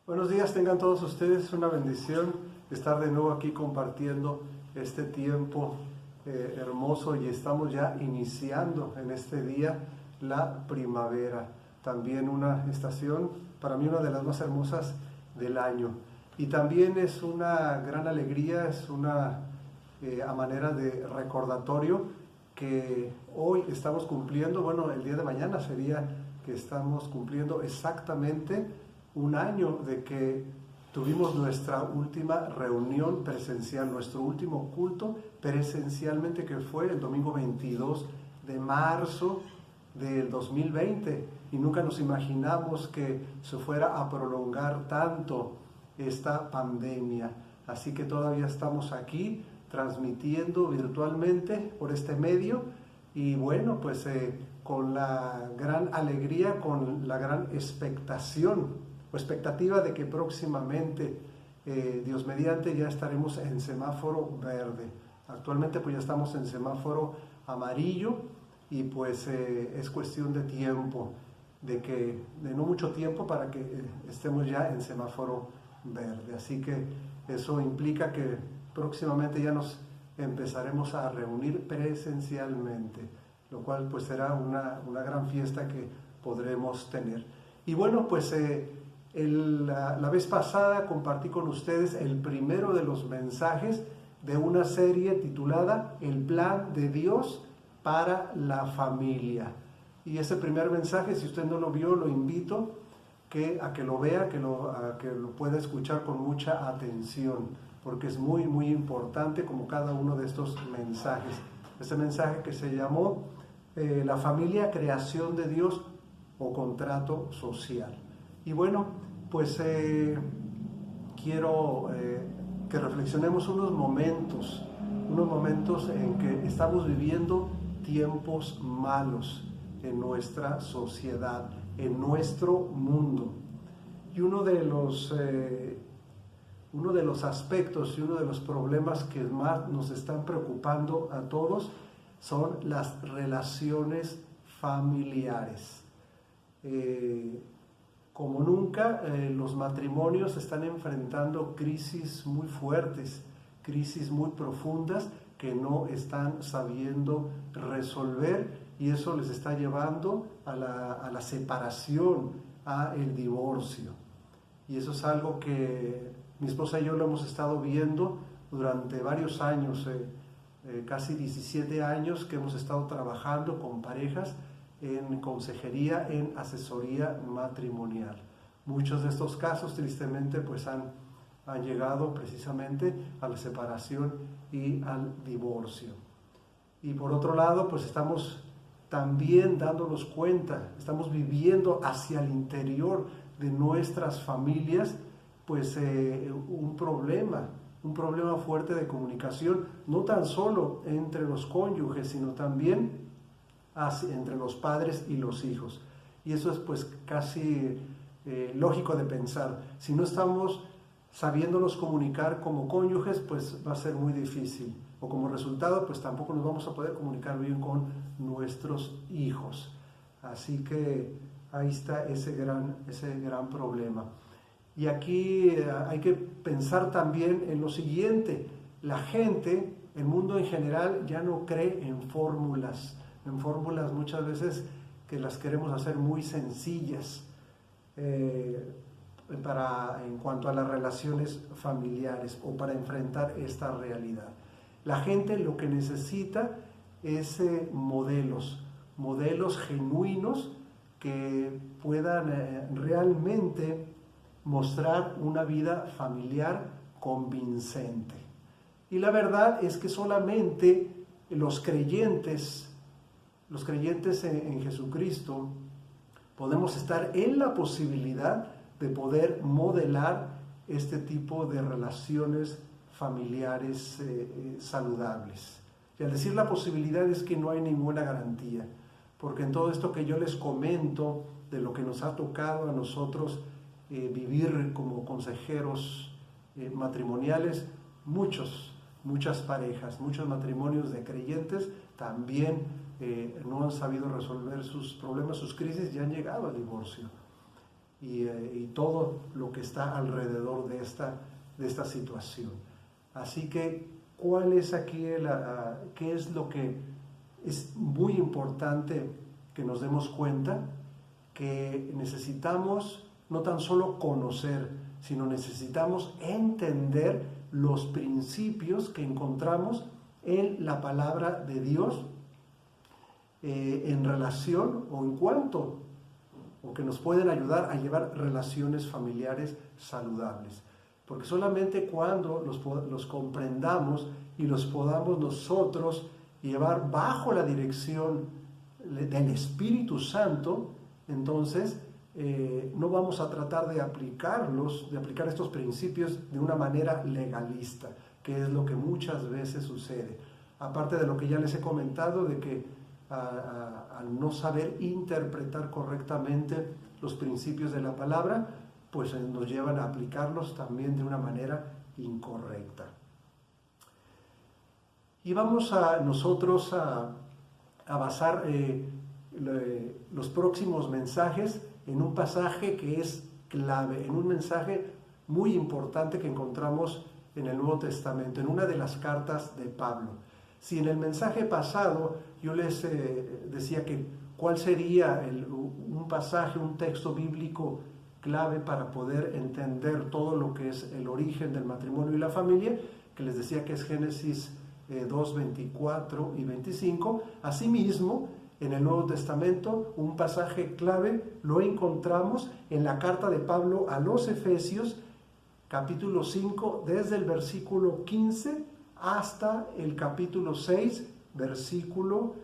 Buenos días, tengan todos ustedes. Es una bendición estar de nuevo aquí compartiendo este tiempo hermoso, y estamos ya iniciando en este día la primavera, también una estación, para mí una de las más hermosas del año. Y también es una gran alegría, es una a manera de recordatorio que hoy estamos cumpliendo, bueno, el día de mañana sería que estamos cumpliendo exactamente un año de que tuvimos nuestra última reunión presencial, nuestro último culto presencialmente, que fue el domingo 22 de marzo del 2020, y nunca nos imaginamos que se fuera a prolongar tanto esta pandemia. Así que todavía estamos aquí transmitiendo virtualmente por este medio, y bueno, pues con la gran alegría, con la gran expectación o expectativa de que próximamente, Dios mediante, ya estaremos en semáforo verde. Actualmente pues ya estamos en semáforo amarillo, y pues es cuestión de tiempo, de no mucho tiempo para que estemos ya en semáforo verde. Así que eso implica que próximamente ya nos empezaremos a reunir presencialmente, lo cual pues será una gran fiesta que podremos tener. Y bueno, pues la vez pasada compartí con ustedes el primero de los mensajes de una serie titulada El plan de Dios para la familia. Y ese primer mensaje, si usted no lo vio, lo invito a que lo vea, a que lo pueda escuchar con mucha atención, porque es muy, muy importante, como cada uno de estos mensajes. Este mensaje que se llamó La familia, creación de Dios o contrato social. Y bueno, pues quiero que reflexionemos unos momentos en que estamos viviendo tiempos malos en nuestra sociedad, en nuestro mundo. Y uno de los aspectos y uno de los problemas que más nos están preocupando a todos son las relaciones familiares. Como nunca, los matrimonios están enfrentando crisis muy fuertes, crisis muy profundas que no están sabiendo resolver, y eso les está llevando a la separación, al divorcio. Y eso es algo que mi esposa y yo lo hemos estado viendo durante varios años, casi 17 años que hemos estado trabajando con parejas en consejería, en asesoría matrimonial. Muchos de estos casos, tristemente, pues han llegado precisamente a la separación y al divorcio. Y por otro lado, pues estamos también dándonos cuenta, estamos viviendo hacia el interior de nuestras familias, pues un problema fuerte de comunicación, no tan solo entre los cónyuges, sino también entre los padres y los hijos. Y eso es pues casi lógico de pensar. Si no estamos sabiéndonos comunicar como cónyuges, pues va a ser muy difícil. O como resultado, pues tampoco nos vamos a poder comunicar bien con nuestros hijos. Así que ahí está ese gran problema. Y aquí hay que pensar también en lo siguiente: la gente, el mundo en general, ya no cree en fórmulas muchas veces que las queremos hacer muy sencillas en cuanto a las relaciones familiares o para enfrentar esta realidad. La gente lo que necesita es modelos genuinos que puedan realmente mostrar una vida familiar convincente. Y la verdad es que solamente los creyentes en Jesucristo podemos estar en la posibilidad de poder modelar este tipo de relaciones familiares saludables. Y al decir la posibilidad es que no hay ninguna garantía, porque en todo esto que yo les comento de lo que nos ha tocado a nosotros vivir como consejeros matrimoniales, muchas parejas, muchos matrimonios de creyentes también no han sabido resolver sus problemas, sus crisis, y han llegado al divorcio. y todo lo que está alrededor de esta situación. Así que, ¿cuál es aquí qué es lo que es muy importante que nos demos cuenta? Que necesitamos no tan solo conocer, sino necesitamos entender los principios que encontramos en la palabra de Dios en relación o en cuanto, o que nos pueden ayudar a llevar relaciones familiares saludables. Porque solamente cuando los comprendamos y los podamos nosotros llevar bajo la dirección del Espíritu Santo, entonces no vamos a tratar de aplicar estos principios de una manera legalista, que es lo que muchas veces sucede. Aparte de lo que ya les he comentado, de que al no saber interpretar correctamente los principios de la palabra, pues nos llevan a aplicarlos también de una manera incorrecta. Y vamos nosotros a basar los próximos mensajes en un pasaje que es clave, en un mensaje muy importante que encontramos en el Nuevo Testamento, en una de las cartas de Pablo. Si en el mensaje pasado yo les decía que cuál sería un pasaje, un texto bíblico clave para poder entender todo lo que es el origen del matrimonio y la familia, que les decía que es Génesis 2, 24 y 25, asimismo, en el Nuevo Testamento, un pasaje clave lo encontramos en la carta de Pablo a los Efesios, capítulo 5, desde el versículo 15 hasta el capítulo 6, versículo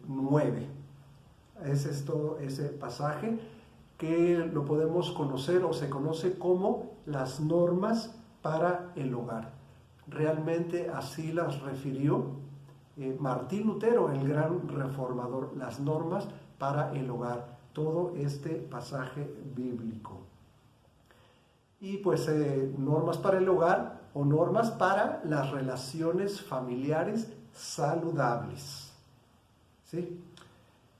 9. Es ese pasaje que lo podemos conocer o se conoce como las normas para el hogar. Realmente así las refirió Martín Lutero, el gran reformador, las normas para el hogar, todo este pasaje bíblico. Y pues normas para el hogar o normas para las relaciones familiares saludables. ¿Sí?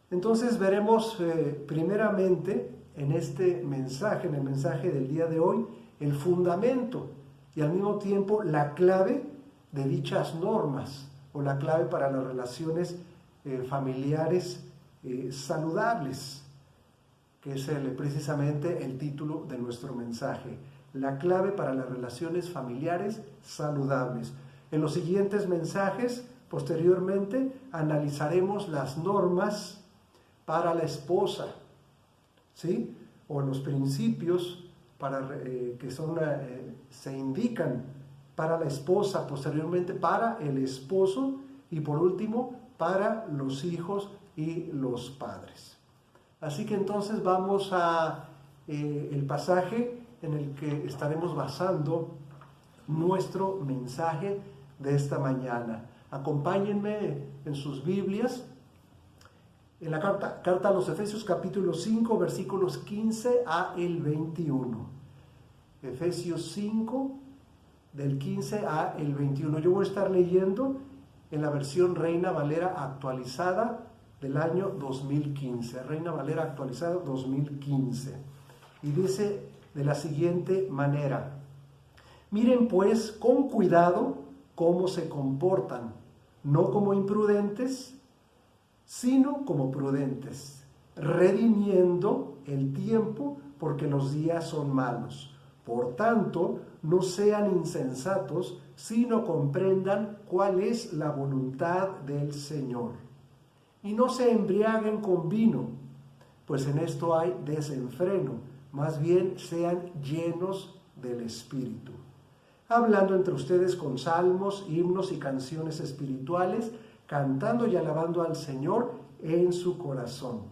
Entonces veremos primeramente en este mensaje, en el mensaje del día de hoy, el fundamento y al mismo tiempo la clave de dichas normas, o la clave para las relaciones familiares saludables, que es precisamente el título de nuestro mensaje, la clave para las relaciones familiares saludables. En los siguientes mensajes, posteriormente, analizaremos las normas para la esposa, ¿sí? O los principios que se indican para la esposa, posteriormente para el esposo y por último para los hijos y los padres. Así que entonces vamos a el pasaje en el que estaremos basando nuestro mensaje de esta mañana. Acompáñenme en sus Biblias en la carta a los Efesios capítulo 5 versículos 15 a el 21. Efesios 5 del 15 a el 21. Yo voy a estar leyendo en la versión Reina Valera actualizada del año 2015. Reina Valera actualizada 2015. Y dice de la siguiente manera: miren pues con cuidado cómo se comportan, no como imprudentes, sino como prudentes, redimiendo el tiempo porque los días son malos. Por tanto, no sean insensatos, sino comprendan cuál es la voluntad del Señor. Y no se embriaguen con vino, pues en esto hay desenfreno, más bien sean llenos del Espíritu, hablando entre ustedes con salmos, himnos y canciones espirituales, cantando y alabando al Señor en su corazón,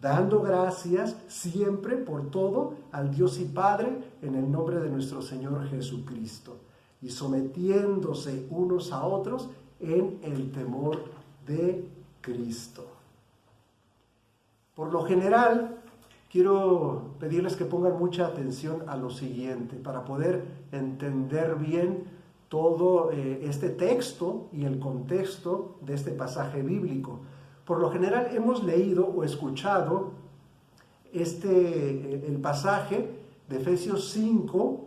dando gracias siempre por todo al Dios y Padre en el nombre de nuestro Señor Jesucristo, y sometiéndose unos a otros en el temor de Cristo. Por lo general, quiero pedirles que pongan mucha atención a lo siguiente para poder entender bien todo este texto y el contexto de este pasaje bíblico. Por lo general hemos leído o escuchado el pasaje de Efesios 5,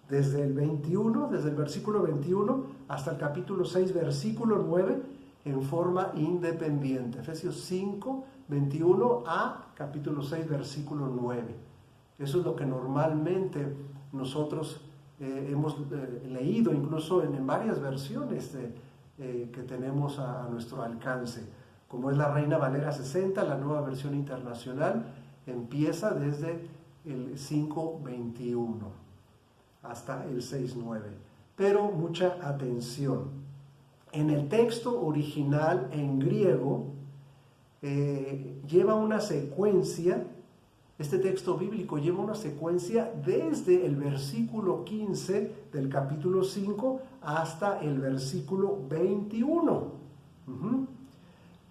desde el versículo 21 hasta el capítulo 6, versículo 9, en forma independiente. Efesios 5, 21 a capítulo 6, versículo 9. Eso es lo que normalmente nosotros hemos leído, incluso en varias versiones que tenemos a nuestro alcance. Como es la Reina Valera 60, la Nueva Versión Internacional, empieza desde el 5.21 hasta el 6.9. Pero mucha atención. En el texto original en griego lleva una secuencia, este texto bíblico lleva una secuencia desde el versículo 15 del capítulo 5 hasta el versículo 21.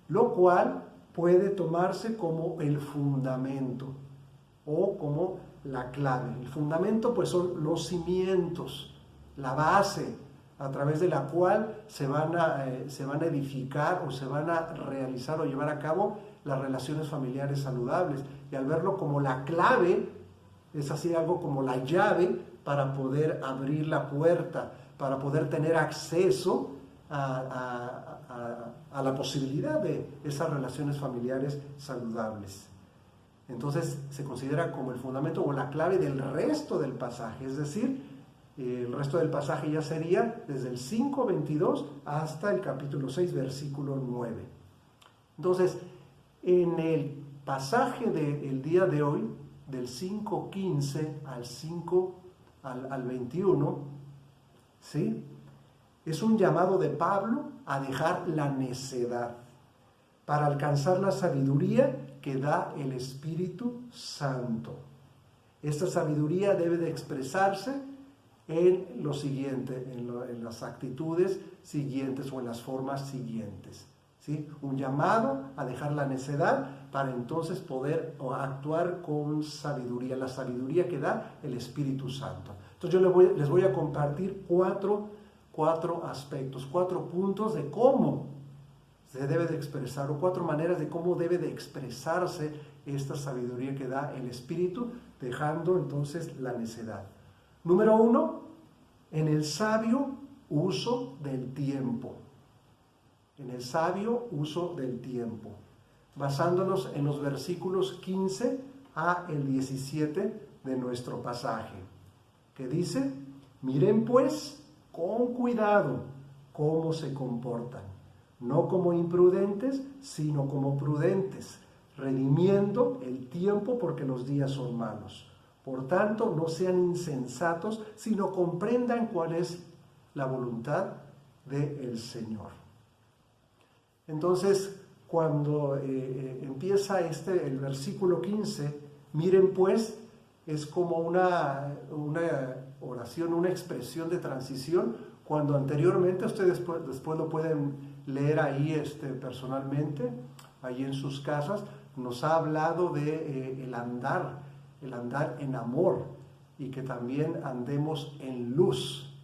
Lo cual puede tomarse como el fundamento o como la clave. El fundamento pues son los cimientos, la base a través de la cual se van a edificar o se van a realizar o llevar a cabo las relaciones familiares saludables. Y al verlo como la clave, es así algo como la llave para poder abrir la puerta, para poder tener acceso a la posibilidad de esas relaciones familiares saludables. Entonces se considera como el fundamento o la clave del resto del pasaje, es decir, el resto del pasaje ya sería desde el 5.22 hasta el capítulo 6, versículo 9. Entonces, en el pasaje del día de hoy, del 5.15 al 21, ¿sí?, es un llamado de Pablo a dejar la necedad para alcanzar la sabiduría que da el Espíritu Santo. Esta sabiduría debe de expresarse en lo siguiente, en las actitudes siguientes o en las formas siguientes, ¿sí? Un llamado a dejar la necedad para entonces poder actuar con sabiduría, la sabiduría que da el Espíritu Santo. Entonces yo les voy a compartir cuatro aspectos, 4 puntos de cómo se debe de expresar, o 4 maneras de cómo debe de expresarse esta sabiduría que da el Espíritu, dejando entonces la necedad. Número 1, en el sabio uso del tiempo. En el sabio uso del tiempo. Basándonos en los versículos 15 a el 17 de nuestro pasaje, que dice: miren pues con cuidado cómo se comportan, no como imprudentes, sino como prudentes, redimiendo el tiempo porque los días son malos. Por tanto, no sean insensatos, sino comprendan cuál es la voluntad del Señor. Entonces, cuando empieza el versículo 15, miren pues, es como una oración, una expresión de transición, cuando anteriormente, ustedes después lo pueden leer ahí personalmente, ahí en sus casas, nos ha hablado de el andar en amor, y que también andemos en luz.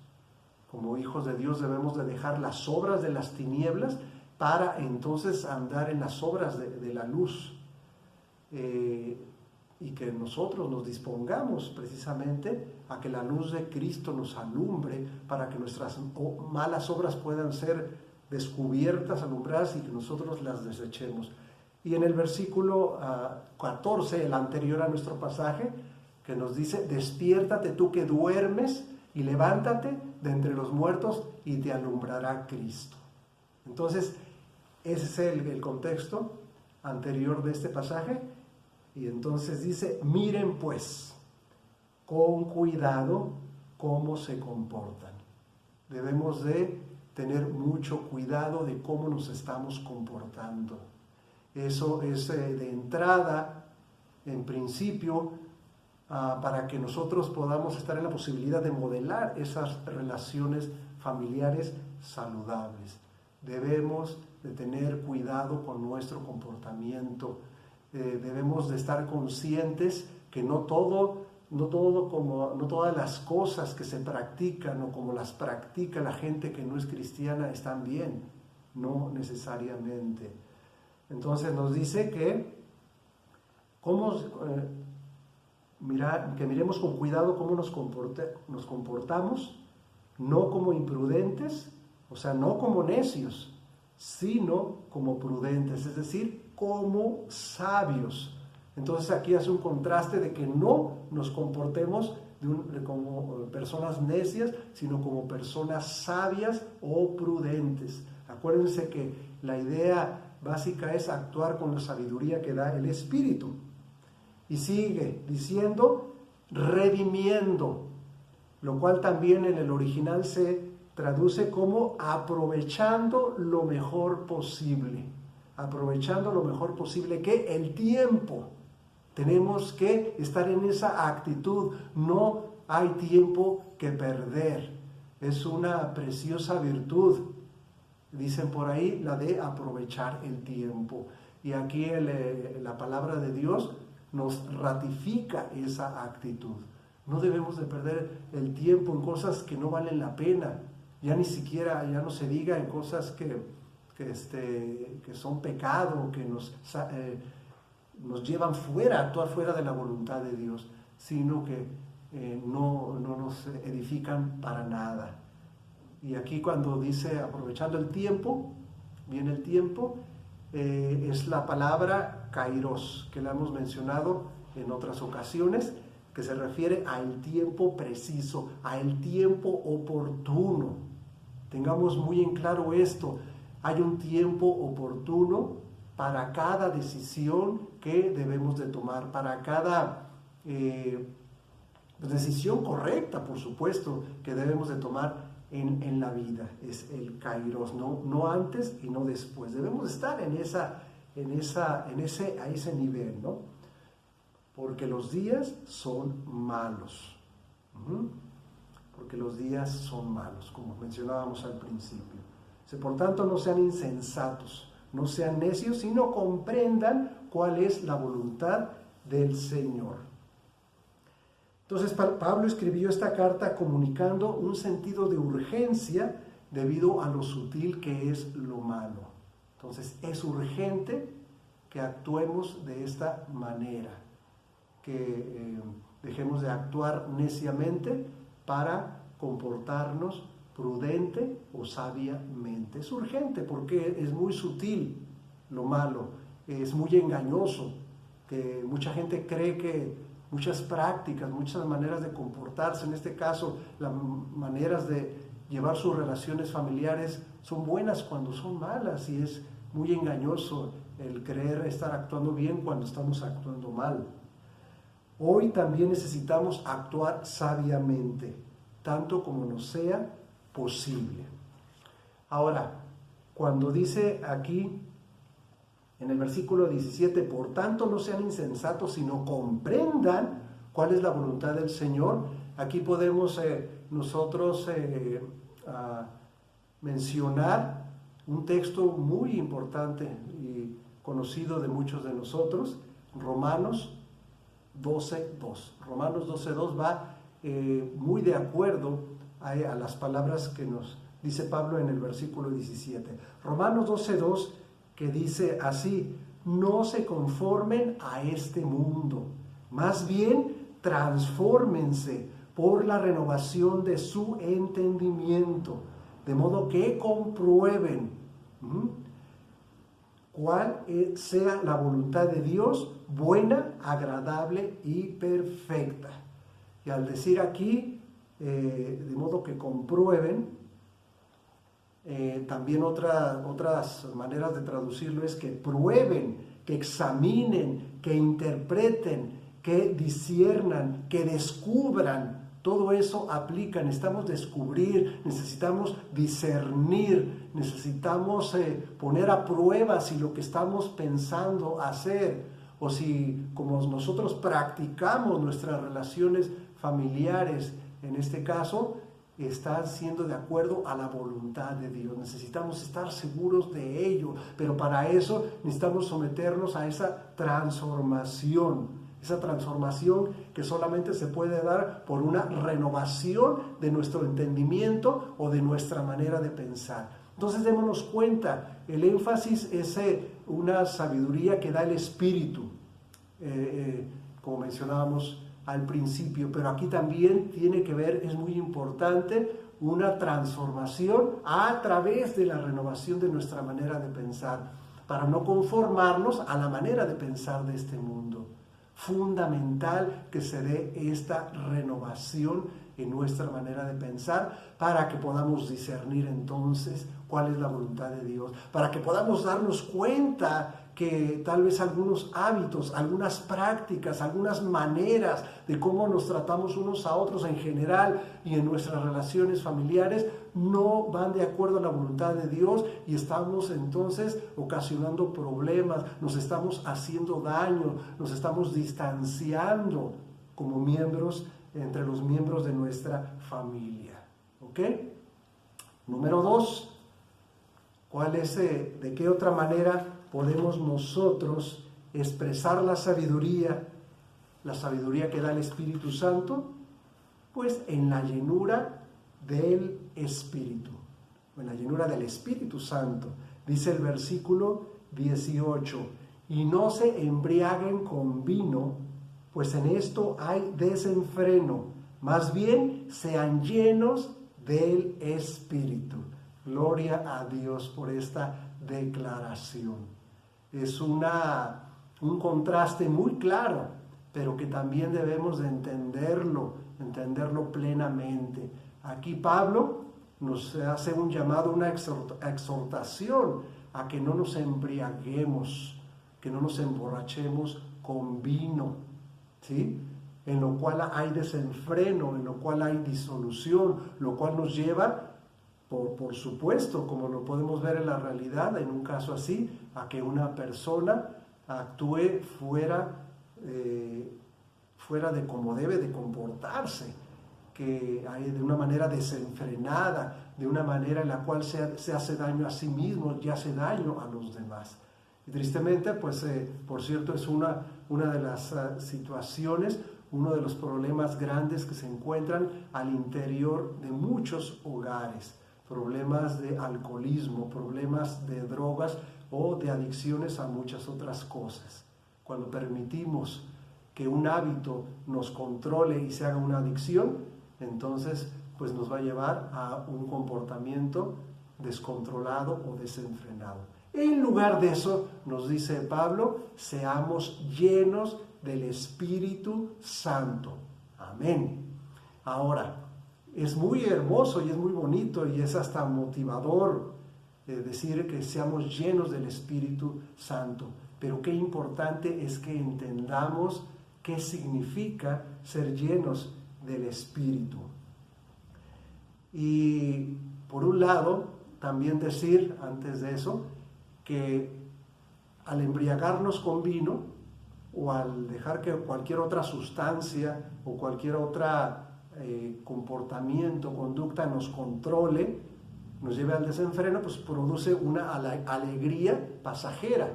Como hijos de Dios debemos de dejar las obras de las tinieblas para entonces andar en las obras de la luz. Y que nosotros nos dispongamos precisamente a que la luz de Cristo nos alumbre para que nuestras malas obras puedan ser descubiertas, alumbradas, y que nosotros las desechemos. Y en el versículo 14, el anterior a nuestro pasaje, que nos dice: despiértate tú que duermes y levántate de entre los muertos y te alumbrará Cristo. Entonces, ese es el contexto anterior de este pasaje. Y entonces dice: miren pues con cuidado cómo se comportan. Debemos de tener mucho cuidado de cómo nos estamos comportando. Eso es de entrada, en principio, para que nosotros podamos estar en la posibilidad de modelar esas relaciones familiares saludables. Debemos de tener cuidado con nuestro comportamiento. Debemos de estar conscientes que no todas las cosas que se practican o como las practica la gente que no es cristiana están bien, no necesariamente. Entonces nos dice que cómo que miremos con cuidado cómo nos comportamos, no como imprudentes, o sea, no como necios, sino como prudentes, es decir, como sabios. Entonces aquí hace un contraste de que no nos comportemos como personas necias, sino como personas sabias o prudentes. Acuérdense que la idea básica es actuar con la sabiduría que da el Espíritu. Y sigue diciendo, redimiendo, lo cual también en el original se traduce como aprovechando lo mejor posible. Aprovechando lo mejor posible que el tiempo. Tenemos que estar en esa actitud. No hay tiempo que perder. Es una preciosa virtud. Dicen por ahí la de aprovechar el tiempo. Y aquí la palabra de Dios nos ratifica esa actitud. No debemos de perder el tiempo en cosas que no valen la pena. Ya ni siquiera, ya no se diga en cosas que son pecado, que nos llevan fuera, a actuar fuera de la voluntad de Dios, sino que no nos edifican para nada. Y aquí cuando dice aprovechando el tiempo, viene el tiempo, es la palabra kairos, que la hemos mencionado en otras ocasiones, que se refiere al tiempo preciso, al tiempo oportuno. Tengamos muy en claro esto, hay un tiempo oportuno para cada decisión que debemos de tomar, para cada decisión correcta, por supuesto, que debemos de tomar en la vida. Es el kairos, no antes y no después. Debemos estar a ese nivel, ¿no? Porque los días son malos. Porque los días son malos, como mencionábamos al principio. Por tanto, no sean insensatos, no sean necios, sino comprendan cuál es la voluntad del Señor. Entonces, Pablo escribió esta carta comunicando un sentido de urgencia debido a lo sutil que es lo malo. Entonces, es urgente que actuemos de esta manera, que dejemos de actuar neciamente para comportarnos prudente o sabiamente. Es urgente porque es muy sutil lo malo, es muy engañoso, que mucha gente cree que muchas prácticas, muchas maneras de comportarse, en este caso las maneras de llevar sus relaciones familiares son buenas cuando son malas, y es muy engañoso el creer estar actuando bien cuando estamos actuando mal. Hoy también necesitamos actuar sabiamente, tanto como nos sea posible. Ahora, cuando dice aquí en el versículo 17, por tanto no sean insensatos, sino comprendan cuál es la voluntad del Señor. Aquí podemos nosotros mencionar un texto muy importante y conocido de muchos de nosotros, Romanos 12:2. Romanos 12:2 va muy de acuerdo a las palabras que nos dice Pablo en el versículo 17. Romanos 12:2, que dice así: no se conformen a este mundo, más bien transfórmense por la renovación de su entendimiento, de modo que comprueben cuál sea la voluntad de Dios, buena, agradable y perfecta. Y al decir aquí, de modo que comprueben, también otras maneras de traducirlo es que prueben, que examinen, que interpreten, que disciernan, que descubran. Todo eso aplica. Necesitamos descubrir, necesitamos discernir, necesitamos poner a prueba si lo que estamos pensando hacer, o si como nosotros practicamos nuestras relaciones familiares, en este caso, está siendo de acuerdo a la voluntad de Dios. Necesitamos estar seguros de ello, pero para eso necesitamos someternos a esa transformación que solamente se puede dar por una renovación de nuestro entendimiento o de nuestra manera de pensar. Entonces démonos cuenta, el énfasis es una sabiduría que da el Espíritu. como mencionábamos al principio, pero aquí también tiene que ver, es muy importante, una transformación a través de la renovación de nuestra manera de pensar, para no conformarnos a la manera de pensar de este mundo. Fundamental que se dé esta renovación en nuestra manera de pensar para que podamos discernir entonces cuál es la voluntad de Dios, para que podamos darnos cuenta que tal vez algunos hábitos, algunas prácticas, algunas maneras de cómo nos tratamos unos a otros en general y en nuestras relaciones familiares no van de acuerdo a la voluntad de Dios y estamos entonces ocasionando problemas, nos estamos haciendo daño, nos estamos distanciando como miembros, entre los miembros de nuestra familia. ¿Ok? Número 2, ¿cuál es, de qué otra manera podemos nosotros expresar la sabiduría que da el Espíritu Santo? Pues en la llenura del Espíritu, en la llenura del Espíritu Santo. Dice el versículo 18, y no se embriaguen con vino, pues en esto hay desenfreno, más bien sean llenos del Espíritu. Gloria a Dios por esta declaración. Es un contraste muy claro, pero que también debemos de entenderlo plenamente. Aquí Pablo nos hace un llamado, una exhortación a que no nos embriaguemos, que no nos emborrachemos con vino, ¿sí? En lo cual hay desenfreno, en lo cual hay disolución, lo cual nos lleva, por supuesto, como lo podemos ver en la realidad, en un caso así, a que una persona actúe fuera de cómo debe de comportarse, que hay de una manera desenfrenada, de una manera en la cual se hace daño a sí mismo y hace daño a los demás. Y tristemente, pues, por cierto, es una de las situaciones, uno de los problemas grandes que se encuentran al interior de muchos hogares, problemas de alcoholismo, problemas de drogas o de adicciones a muchas otras cosas. Cuando permitimos que un hábito nos controle y se haga una adicción, entonces pues nos va a llevar a un comportamiento descontrolado o desenfrenado. En lugar de eso, nos dice Pablo, seamos llenos del Espíritu Santo. Amén. Ahora, es muy hermoso y es muy bonito y es hasta motivador decir que seamos llenos del Espíritu Santo. Pero qué importante es que entendamos qué significa ser llenos del Espíritu. Y por un lado, también decir antes de eso, que al embriagarnos con vino o al dejar que cualquier otra sustancia o cualquier otra comportamiento, conducta nos controle, nos lleve al desenfreno, pues produce una alegría pasajera.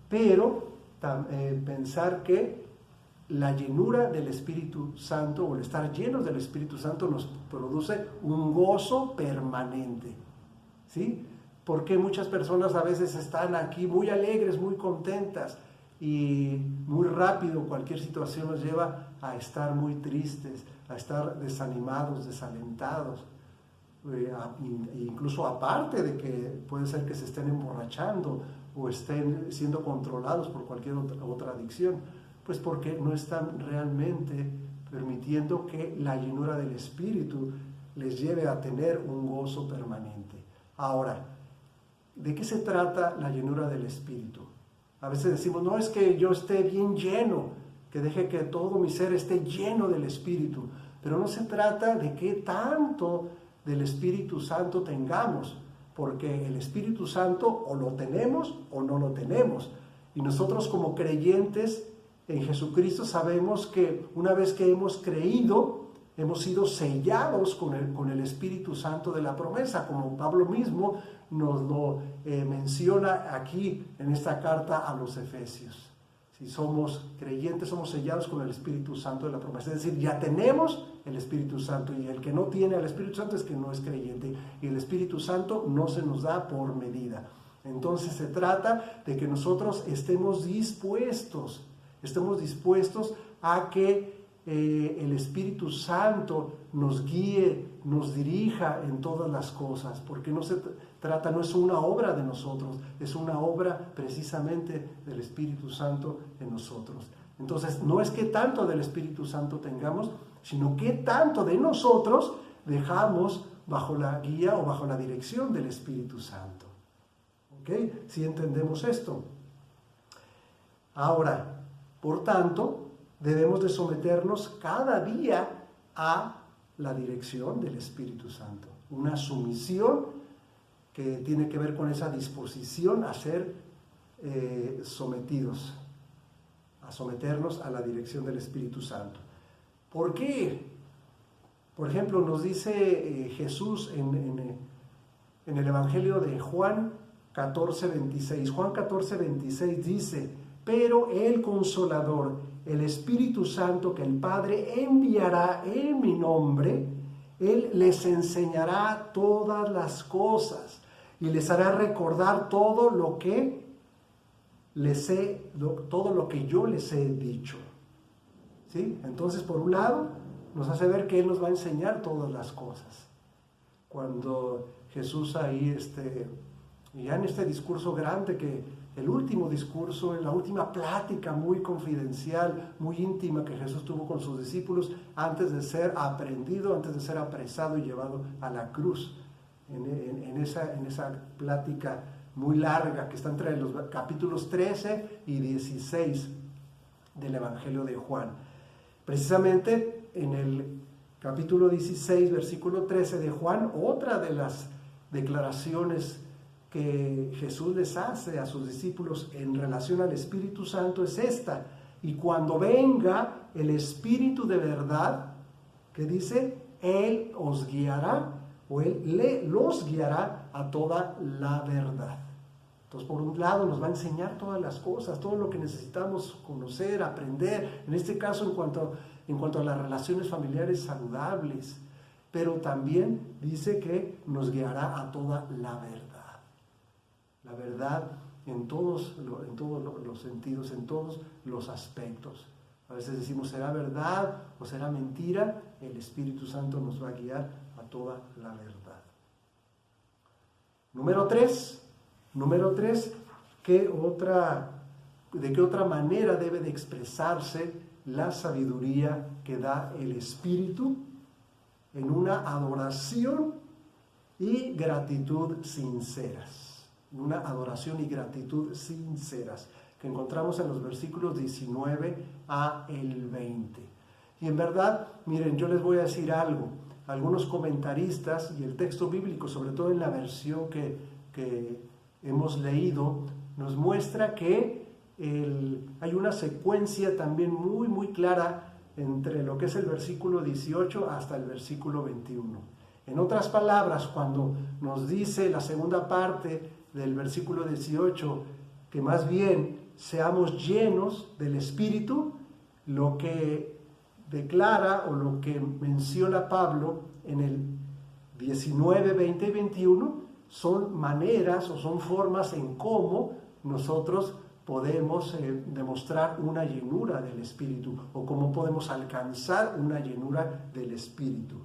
Pero pensar que la llenura del Espíritu Santo o el estar llenos del Espíritu Santo nos produce un gozo permanente, ¿sí? Porque muchas personas a veces están aquí muy alegres, muy contentas y muy rápido cualquier situación nos lleva a estar muy tristes, a estar desanimados, desalentados. Incluso aparte de que puede ser que se estén emborrachando o estén siendo controlados por cualquier otra adicción, pues porque no están realmente permitiendo que la llenura del Espíritu les lleve a tener un gozo permanente. Ahora, ¿de qué se trata la llenura del Espíritu? A veces decimos, no es que yo esté bien lleno, que deje que todo mi ser esté lleno del Espíritu, pero no se trata de qué tanto del Espíritu Santo tengamos, porque el Espíritu Santo o lo tenemos o no lo tenemos. Y nosotros como creyentes en Jesucristo sabemos que una vez que hemos creído, hemos sido sellados con el Espíritu Santo de la promesa, como Pablo mismo nos lo menciona aquí en esta carta a los Efesios. Si somos creyentes, somos sellados con el Espíritu Santo de la promesa. Es decir, ya tenemos el Espíritu Santo, y el que no tiene al Espíritu Santo es que no es creyente. Y el Espíritu Santo no se nos da por medida. Entonces se trata de que nosotros estemos dispuestos estemos dispuestos a que el Espíritu Santo nos guíe, nos dirija en todas las cosas, porque no es una obra de nosotros, es una obra precisamente del Espíritu Santo en nosotros. Entonces, no es que tanto del Espíritu Santo tengamos, sino que tanto de nosotros dejamos bajo la guía o bajo la dirección del Espíritu Santo. ¿Ok? ¿Sí entendemos esto? Ahora, por tanto, debemos de someternos cada día a la dirección del Espíritu Santo. Una sumisión que tiene que ver con esa disposición a ser sometidos, a someternos a la dirección del Espíritu Santo. ¿Por qué? Por ejemplo, nos dice Jesús en el Evangelio de Juan 14:26. Juan 14:26 dice: pero el Consolador, el Espíritu Santo que el Padre enviará en mi nombre, Él les enseñará todas las cosas y les hará recordar todo lo que yo les he dicho. ¿Sí? Entonces, por un lado, nos hace ver que Él nos va a enseñar todas las cosas. Cuando Jesús ahí, ya en este discurso grande, el último discurso, en la última plática muy confidencial, muy íntima que Jesús tuvo con sus discípulos antes de ser aprehendido, antes de ser apresado y llevado a la cruz. En esa plática muy larga que está entre los capítulos 13 y 16 del Evangelio de Juan. Precisamente en el capítulo 16, versículo 13 de Juan, otra de las declaraciones que Jesús les hace a sus discípulos en relación al Espíritu Santo es esta: y cuando venga el Espíritu de verdad, que dice, Él os guiará, o Él los guiará a toda la verdad. Entonces, por un lado, nos va a enseñar todas las cosas, todo lo que necesitamos conocer, aprender, en este caso en cuanto a las relaciones familiares saludables, pero también dice que nos guiará a toda la verdad. La verdad en todos los sentidos, en todos los aspectos. A veces decimos, ¿será verdad o será mentira? El Espíritu Santo nos va a guiar a toda la verdad. Número 3, ¿de qué otra manera debe de expresarse la sabiduría que da el Espíritu? En una adoración y gratitud sinceras. Una adoración y gratitud sinceras, que encontramos en los versículos 19 a el 20. Y en verdad, miren, yo les voy a decir algo. Algunos comentaristas y el texto bíblico, sobre todo en la versión que hemos leído, nos muestra que hay una secuencia también muy, muy clara entre lo que es el versículo 18 hasta el versículo 21. En otras palabras, cuando nos dice la segunda parte del versículo 18, que más bien seamos llenos del Espíritu, lo que declara o lo que menciona Pablo en el 19, 20 y 21 son maneras o son formas en cómo nosotros podemos demostrar una llenura del Espíritu o cómo podemos alcanzar una llenura del Espíritu.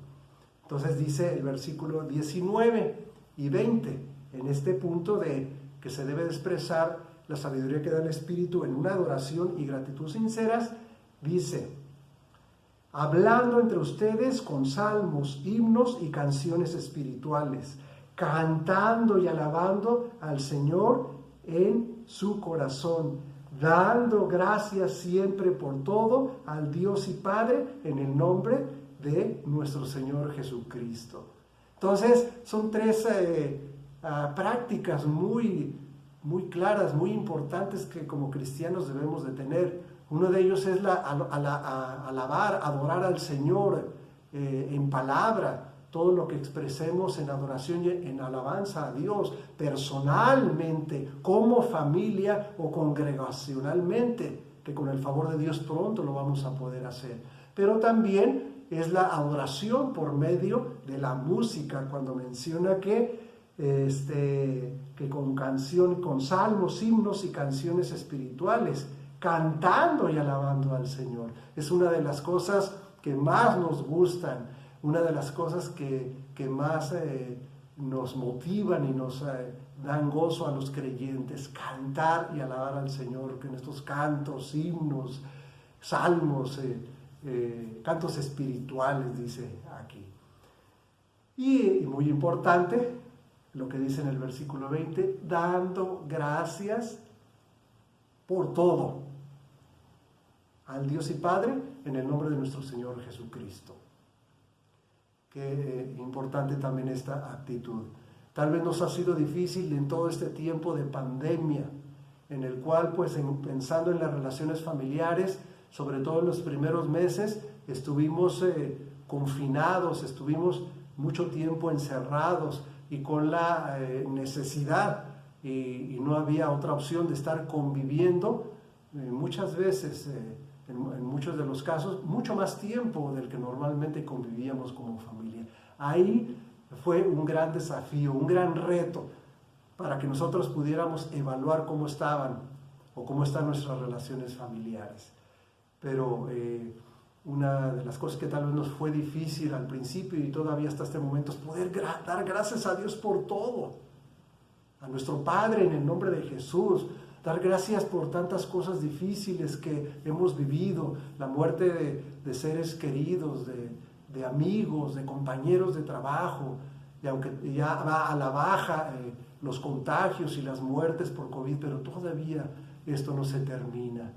Entonces dice el versículo 19 y 20, en este punto de que se debe de expresar la sabiduría que da el Espíritu en una adoración y gratitud sinceras, dice: hablando entre ustedes con salmos, himnos y canciones espirituales, cantando y alabando al Señor en su corazón, dando gracias siempre por todo al Dios y Padre en el nombre de nuestro Señor Jesucristo. Entonces, son tres prácticas muy claras, muy importantes que como cristianos debemos de tener. Uno de ellos es alabar, adorar al Señor en palabra, todo lo que expresemos en adoración y en alabanza a Dios, personalmente, como familia o congregacionalmente, que con el favor de Dios pronto lo vamos a poder hacer. Pero también es la adoración por medio de la música, cuando menciona que con salmos, himnos y canciones espirituales, cantando y alabando al Señor. Es una de las cosas que más nos gustan, una de las cosas que más nos motivan y nos dan gozo a los creyentes, cantar y alabar al Señor, que en estos cantos, himnos, salmos, cantos espirituales, dice aquí. Y muy importante, lo que dice en el versículo 20, dando gracias por todo al Dios y Padre en el nombre de nuestro Señor Jesucristo. Qué importante también esta actitud. Tal vez nos ha sido difícil en todo este tiempo de pandemia, en el cual, pues, pensando en las relaciones familiares, sobre todo en los primeros meses, estuvimos confinados, estuvimos mucho tiempo encerrados y con la necesidad y no había otra opción de estar conviviendo muchas veces, en muchos de los casos, mucho más tiempo del que normalmente convivíamos como familia. Ahí fue un gran desafío, un gran reto para que nosotros pudiéramos evaluar cómo estaban o cómo están nuestras relaciones familiares. Pero una de las cosas que tal vez nos fue difícil al principio y todavía hasta este momento es poder dar gracias a Dios por todo, a nuestro Padre en el nombre de Jesús, dar gracias por tantas cosas difíciles que hemos vivido, la muerte de seres queridos, de amigos, de compañeros de trabajo, y aunque ya va a la baja los contagios y las muertes por COVID, pero todavía esto no se termina.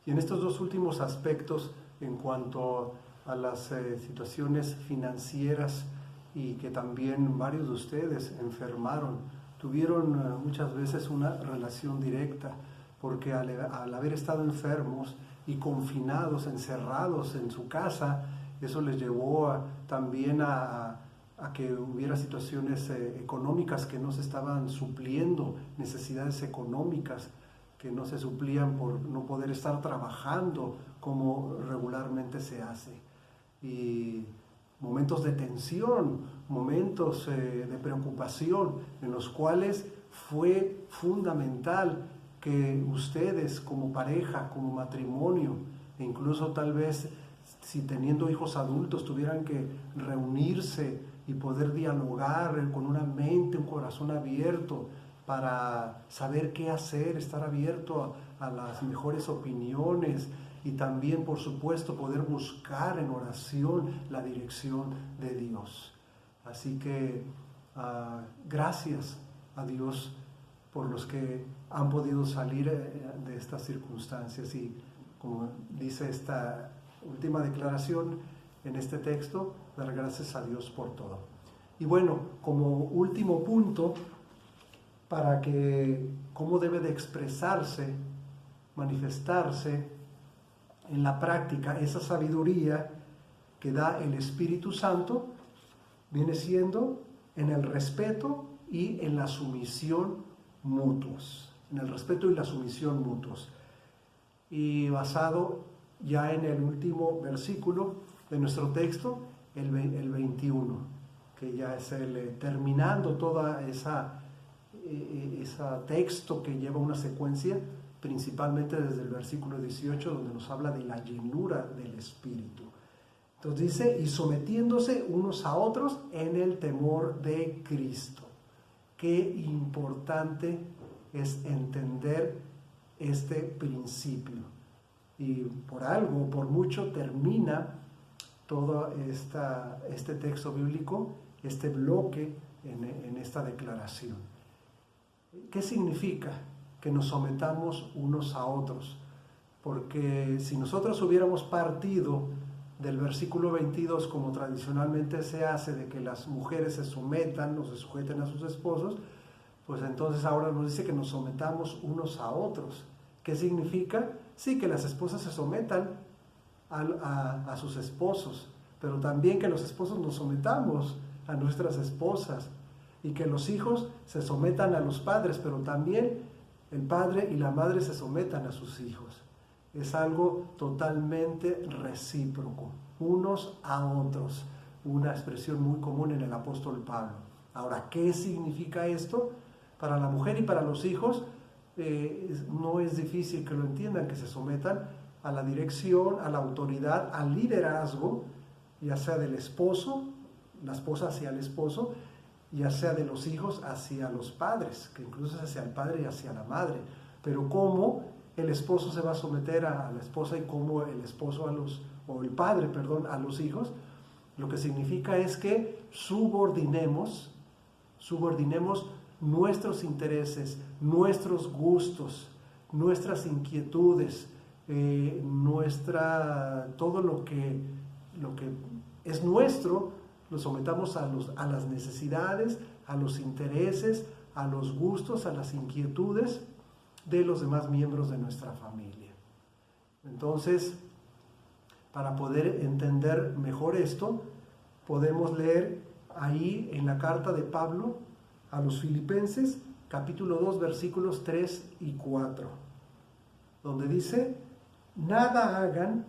Y en estos dos últimos aspectos, en cuanto a las situaciones financieras y que también varios de ustedes enfermaron, tuvieron muchas veces una relación directa, porque al haber estado enfermos y confinados, encerrados en su casa, eso les llevó también a que hubiera situaciones económicas que no se estaban supliendo, necesidades económicas que no se suplían por no poder estar trabajando como regularmente se hace. Y momentos de tensión, momentos de preocupación, en los cuales fue fundamental que ustedes como pareja, como matrimonio, e incluso tal vez si teniendo hijos adultos tuvieran que reunirse y poder dialogar con una mente, un corazón abierto, para saber qué hacer, estar abierto a las mejores opiniones y también, por supuesto, poder buscar en oración la dirección de Dios. Así que gracias a Dios por los que han podido salir de estas circunstancias y, como dice esta última declaración en este texto, dar gracias a Dios por todo. Y bueno, como último punto, para que cómo debe de expresarse, manifestarse en la práctica esa sabiduría que da el Espíritu Santo, viene siendo en el respeto y en la sumisión mutuos, en el respeto y la sumisión mutuos. Y basado ya en el último versículo de nuestro texto, el 21, que ya es terminando toda ese texto que lleva una secuencia, principalmente desde el versículo 18, donde nos habla de la llenura del Espíritu. Entonces dice, y sometiéndose unos a otros en el temor de Cristo. Qué importante es entender este principio. Y por algo, por mucho, termina todo este texto bíblico, este bloque en esta declaración. ¿Qué significa? Que nos sometamos unos a otros, porque si nosotros hubiéramos partido del versículo 22, como tradicionalmente se hace, de que las mujeres se sometan o se sujeten a sus esposos, pues entonces ahora nos dice que nos sometamos unos a otros. ¿Qué significa? Sí, que las esposas se sometan a sus esposos, pero también que los esposos nos sometamos a nuestras esposas, y que los hijos se sometan a los padres, pero también el padre y la madre se sometan a sus hijos. Es algo totalmente recíproco, unos a otros, una expresión muy común en el apóstol Pablo. Ahora, ¿qué significa esto? Para la mujer y para los hijos, no es difícil que lo entiendan, que se sometan a la dirección, a la autoridad, al liderazgo, ya sea del esposo, la esposa hacia el esposo, ya sea de los hijos hacia los padres, que incluso es hacia el padre y hacia la madre. Pero cómo el esposo se va a someter a la esposa y cómo el esposo o el padre, perdón, a los hijos, lo que significa es que subordinemos nuestros intereses, nuestros gustos, nuestras inquietudes, todo lo que es nuestro, lo sometamos a las necesidades, a los intereses, a los gustos, a las inquietudes de los demás miembros de nuestra familia. Entonces, para poder entender mejor esto, podemos leer ahí en la carta de Pablo a los Filipenses, capítulo 2, versículos 3 y 4, donde dice: no hagan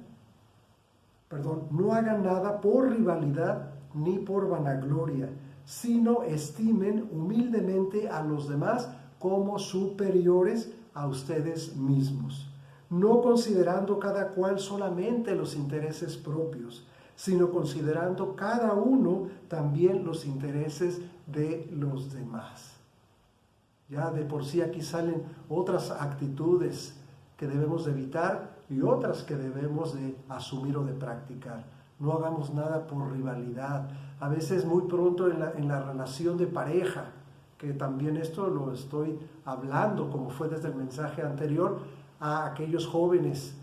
nada por rivalidad ni por vanagloria, sino estimen humildemente a los demás como superiores a ustedes mismos, no considerando cada cual solamente los intereses propios, sino considerando cada uno también los intereses de los demás. Ya de por sí aquí salen otras actitudes que debemos de evitar y otras que debemos de asumir o de practicar. No hagamos nada por rivalidad. A veces muy pronto en la relación de pareja, que también esto lo estoy hablando, como fue desde el mensaje anterior, a aquellos jóvenes,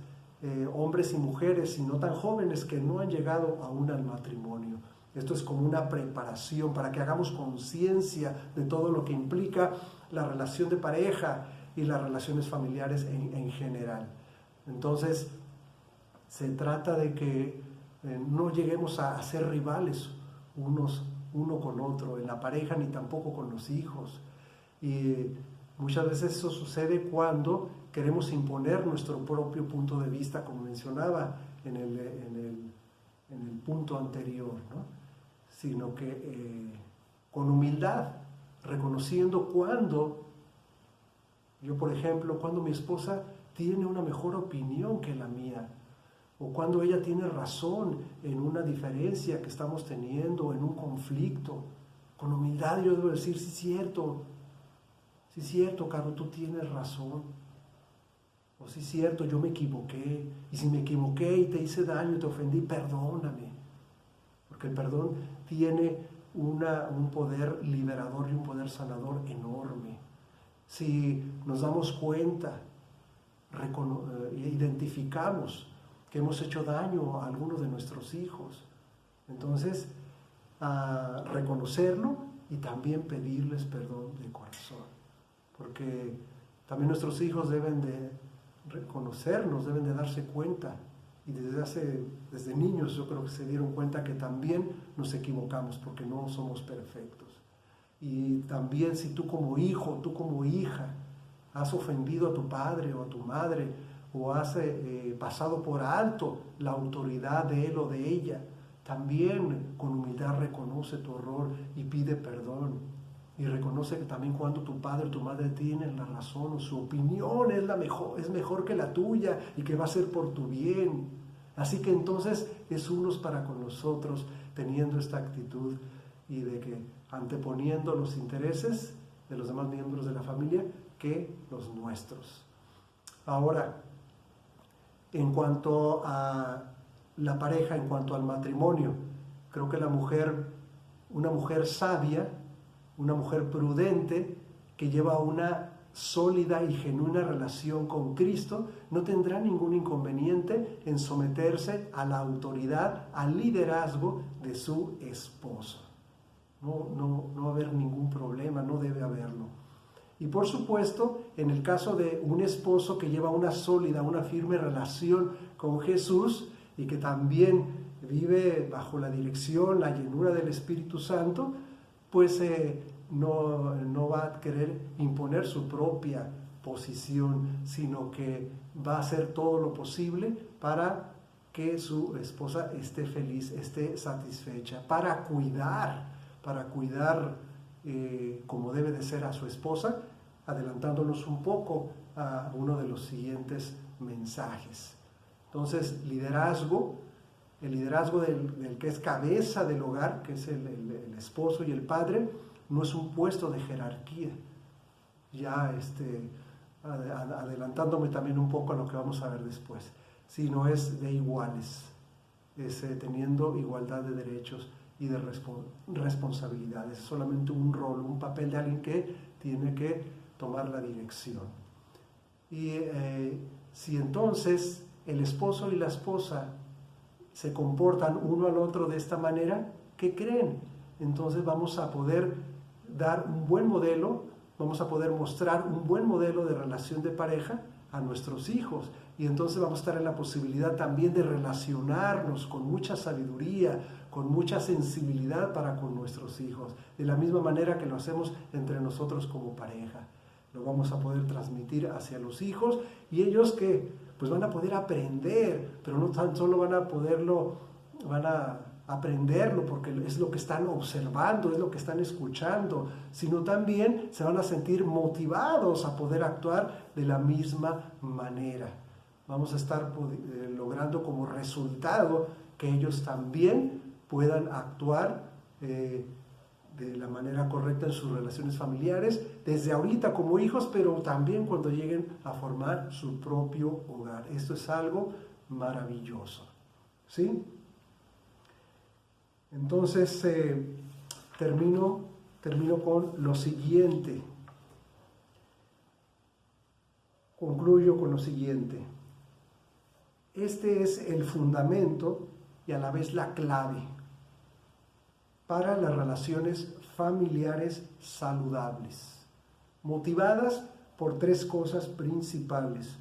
hombres y mujeres, y no tan jóvenes, que no han llegado aún al matrimonio. Esto es como una preparación para que hagamos conciencia de todo lo que implica la relación de pareja y las relaciones familiares en general. Entonces, se trata de que no lleguemos a ser rivales uno con otro en la pareja, ni tampoco con los hijos. Y muchas veces eso sucede cuando queremos imponer nuestro propio punto de vista, como mencionaba en el punto anterior, ¿no? Sino que con humildad, reconociendo cuando cuando mi esposa tiene una mejor opinión que la mía, o cuando ella tiene razón en una diferencia que estamos teniendo, en un conflicto. Con humildad yo debo decir: sí es cierto, Caro, tú tienes razón. O sí es cierto, yo me equivoqué. Y si me equivoqué y te hice daño y te ofendí, perdóname. Porque el perdón tiene un poder liberador y un poder sanador enorme. Si nos damos cuenta, identificamos que hemos hecho daño a algunos de nuestros hijos, entonces reconocerlo y también pedirles perdón de corazón, porque también nuestros hijos deben de reconocernos, deben de darse cuenta, y desde niños yo creo que se dieron cuenta que también nos equivocamos, porque no somos perfectos. Y también si tú como hijo, tú como hija, has ofendido a tu padre o a tu madre, o has pasado por alto la autoridad de él o de ella, también con humildad reconoce tu error y pide perdón. Y reconoce que también cuando tu padre o tu madre tienen la razón, o su opinión es mejor que la tuya y que va a ser por tu bien. Así que entonces es unos para con nosotros, teniendo esta actitud y de que anteponiendo los intereses de los demás miembros de la familia que los nuestros. Ahora, en cuanto a la pareja, en cuanto al matrimonio, creo que una mujer sabia, una mujer prudente, que lleva una sólida y genuina relación con Cristo, no tendrá ningún inconveniente en someterse a la autoridad, al liderazgo de su esposo. No va a haber ningún problema, no debe haberlo. Y por supuesto, en el caso de un esposo que lleva una sólida, una firme relación con Jesús y que también vive bajo la dirección, la llenura del Espíritu Santo, pues no va a querer imponer su propia posición, sino que va a hacer todo lo posible para que su esposa esté feliz, esté satisfecha, para cuidar como debe de ser a su esposa, adelantándonos un poco a uno de los siguientes mensajes. Entonces, liderazgo, el liderazgo del que es cabeza del hogar, que es el esposo y el padre, no es un puesto de jerarquía. Ya adelantándome también un poco a lo que vamos a ver después, sino es de iguales, es teniendo igualdad de derechos y de responsabilidades. Es solamente un rol, un papel de alguien que tiene que tomar la dirección. Y si entonces el esposo y la esposa se comportan uno al otro de esta manera, ¿qué creen? Entonces vamos a poder dar un buen modelo, vamos a poder mostrar un buen modelo de relación de pareja a nuestros hijos. Y entonces vamos a estar en la posibilidad también de relacionarnos con mucha sabiduría, con mucha sensibilidad para con nuestros hijos, de la misma manera que lo hacemos entre nosotros como pareja. Lo vamos a poder transmitir hacia los hijos y ellos que pues van a poder aprender, pero no tan solo van a aprenderlo porque es lo que están observando, es lo que están escuchando, sino también se van a sentir motivados a poder actuar de la misma manera. Vamos a estar logrando como resultado que ellos también puedan actuar de la manera correcta en sus relaciones familiares, desde ahorita como hijos, pero también cuando lleguen a formar su propio hogar. Esto es algo maravilloso, ¿sí? Entonces, termino con lo siguiente. Concluyo con lo siguiente. Este es el fundamento y a la vez la clave para las relaciones familiares saludables, motivadas por tres cosas principales: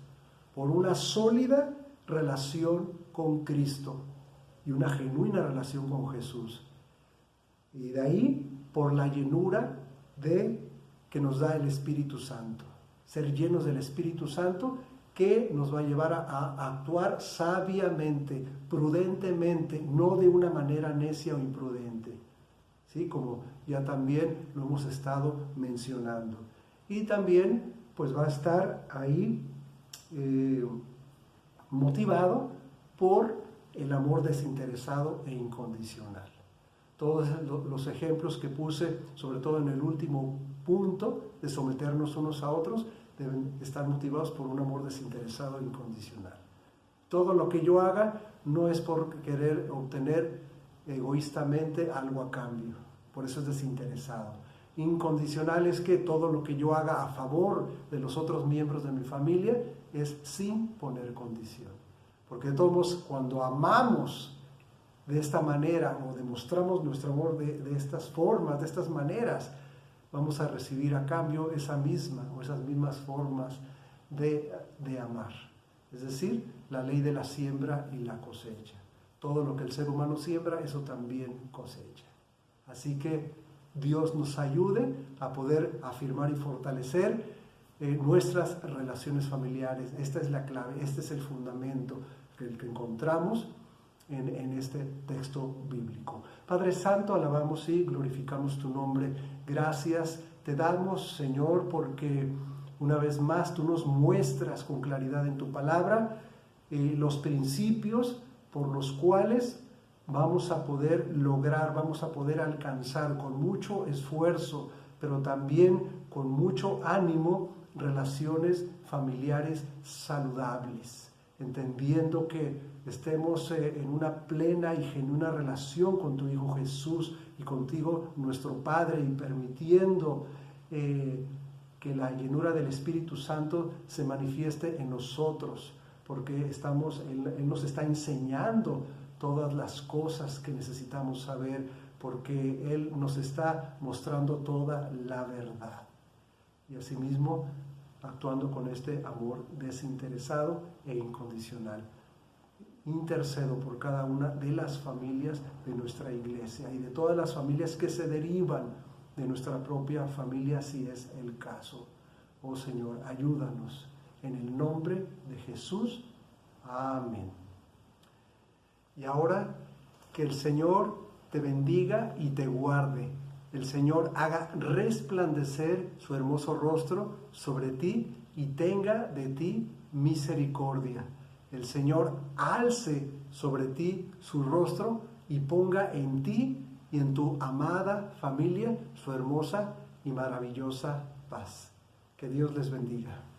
por una sólida relación con Cristo y una genuina relación con Jesús, y de ahí por la llenura que nos da el Espíritu Santo, ser llenos del Espíritu Santo, que nos va a llevar a actuar sabiamente, prudentemente, no de una manera necia o imprudente, ¿sí? Como ya también lo hemos estado mencionando. Y también pues va a estar ahí motivado por el amor desinteresado e incondicional. Todos los ejemplos que puse, sobre todo en el último punto, de someternos unos a otros, deben estar motivados por un amor desinteresado e incondicional. Todo lo que yo haga no es por querer obtener egoístamente algo a cambio, por eso es desinteresado. Incondicional es que todo lo que yo haga a favor de los otros miembros de mi familia es sin poner condición. Porque de todos modos, cuando amamos de esta manera o demostramos nuestro amor de estas formas, de estas maneras, vamos a recibir a cambio esas mismas formas de amar. Es decir, la ley de la siembra y la cosecha. Todo lo que el ser humano siembra, eso también cosecha. Así que Dios nos ayude a poder afirmar y fortalecer nuestras relaciones familiares. Esta es la clave, este es el fundamento que encontramos en este texto bíblico. Padre Santo, alabamos y glorificamos tu nombre. Gracias te damos, Señor, porque una vez más tú nos muestras con claridad en tu palabra los principios por los cuales vamos a poder lograr, vamos a poder alcanzar con mucho esfuerzo, pero también con mucho ánimo, relaciones familiares saludables, entendiendo que estemos en una plena y genuina relación con tu Hijo Jesús y contigo, nuestro Padre, y permitiendo que la llenura del Espíritu Santo se manifieste en nosotros, porque Él nos está enseñando todas las cosas que necesitamos saber, porque Él nos está mostrando toda la verdad. Y asimismo, actuando con este amor desinteresado e incondicional. Intercedo por cada una de las familias de nuestra iglesia y de todas las familias que se derivan de nuestra propia familia, si es el caso. Oh Señor, ayúdanos. En el nombre de Jesús. Amén. Y ahora que el Señor te bendiga y te guarde, el Señor haga resplandecer su hermoso rostro sobre ti y tenga de ti misericordia. El Señor alce sobre ti su rostro y ponga en ti y en tu amada familia su hermosa y maravillosa paz. Que Dios les bendiga.